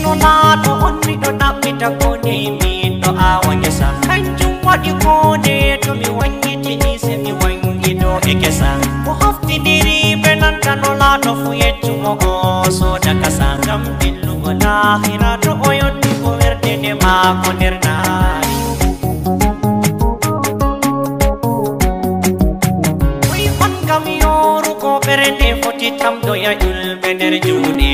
Nulâdo on mi do nabbita kone min do awa ngesa kanjum waɗi kone to mi wangitini se mi wangido e kesa ko haftidiri ɓe nanta Nulâdo fu yeccumo o soda kasa ngam dillugo lahira to o yotti ko werdede maako nder naari oyi on ngam yorugo ɓernde foti tamdoya ƴulɓe nder juuɗe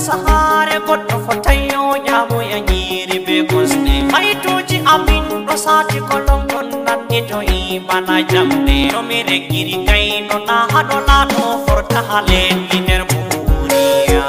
sahare goɗɗo fotayo ñamoya ñiiri be kosɗe haytoji amin ɗo sati kolon ɗon nandi to imana jamɗe to mi reggiri gayno na haɗo laaɗo forta ha lenni nder buuriya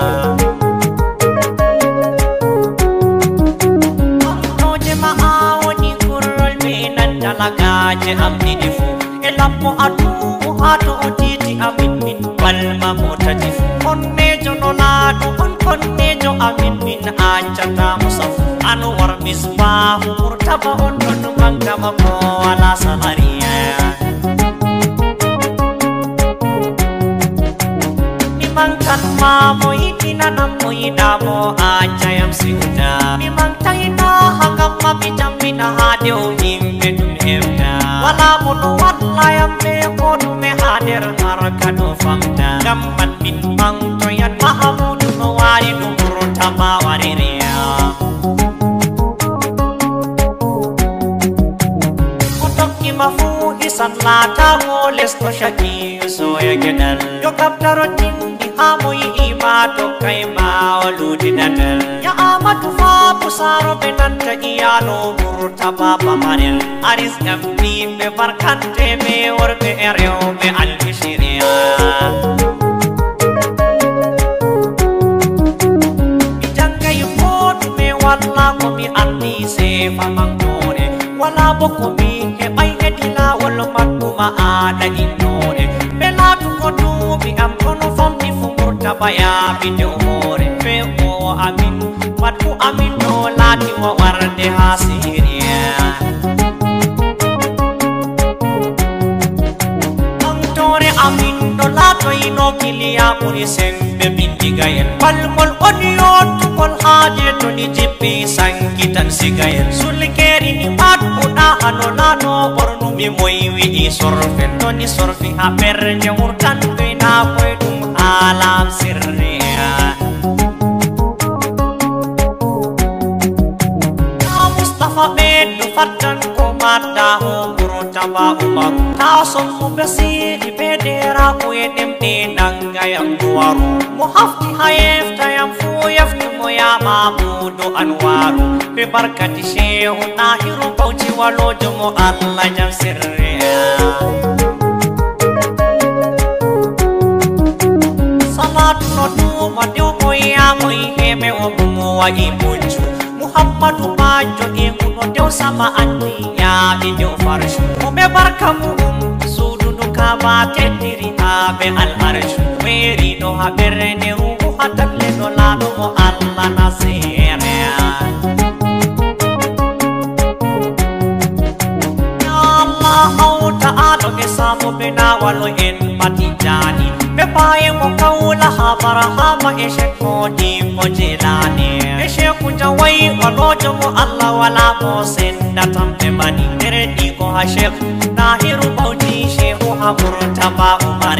amtoje ma a woni kurrol me nandalagaje am ɗiɗi fu e lappo adumo ha to o titi amin min balma motati fu konnejo Nulâdo on konnejo amin min accatamo safu ano war misbahu Murtadba on ɗon mangama ko wala salariya mi mankan ma mo yiɗinanam mo yiɗamo accayam siwta mi mantayna hangam ma mi jammina ha dew yimɓe ɗum hewta wala mo no wallayam ɓe ko ɗume ha nder harka ɗo famta ngam man min mantoyan mahamudu no wari ɗum Murtadba warireya ko tokkima fu hisan laatago lesɗo shakiyu soya geɗal yo kabtaro tindi ha mo yi'ima tokkay ma o luudinatal ya Amadou fa pusaro ɓe nanta iyalo Murtadba pamarel aris ngam yimɓe barkante ɓe worɓe e rewɓe albishiriya walla ko mi andi sefa mangtore wala bo ko mi heɓay hedi lawol magguma aɗa innore ɓe laatugo duuɓi am kono famti fu Murtadba yaaɓi nde hoore fe o amin Madhu amin ɗo laati o warde ha Syria mangtore amin ɗo laatoyino kiliya ɓuri sembe bindigayel balmol on yottugol haaje to ɗi jippi sankitan sigayel sulkeri ni Madhuɗa ha Nulâdo ɓornumi moy wiɗi sorfen to ni sorfi ha ɓernde wurtanɓena koye ɗum haalam sirriya ta Mustafa ɓeddo fattan ko madda ho Murtadba Umar ta sommuɓe siɗi ɓe deraku e ɗemɗe nangayam duwaru mo hafti ha yeftayam fu yeftumo ya Mamudu Anwaru ɓe barkati Shehu Nahiru Bauchi walojo mo Allah jam sirriya salatu no tuma dew moyamoy heɓe o mo waɗi bujju Muhammadu Bajo e muno dew sama andi yaaɓi dew farshu mo ɓe barka muɗum suududu kaba teddiri ha ɓe alharshu weeriɗo ha ɓernde ruhu ha tagle Nulâdo mo Allah nasireya ya Allah hawta aɗo ɓe samo ɓe nawalo en matijani ɓe paye mo kawla ha barahama e shekkodi mo jelani e shekku jawayi olojo mo Allah wala mo sendatam ɓe mani nder ɗi ko ha Sheikh Nahiru Bauchi Shehu ha Murtadba Umar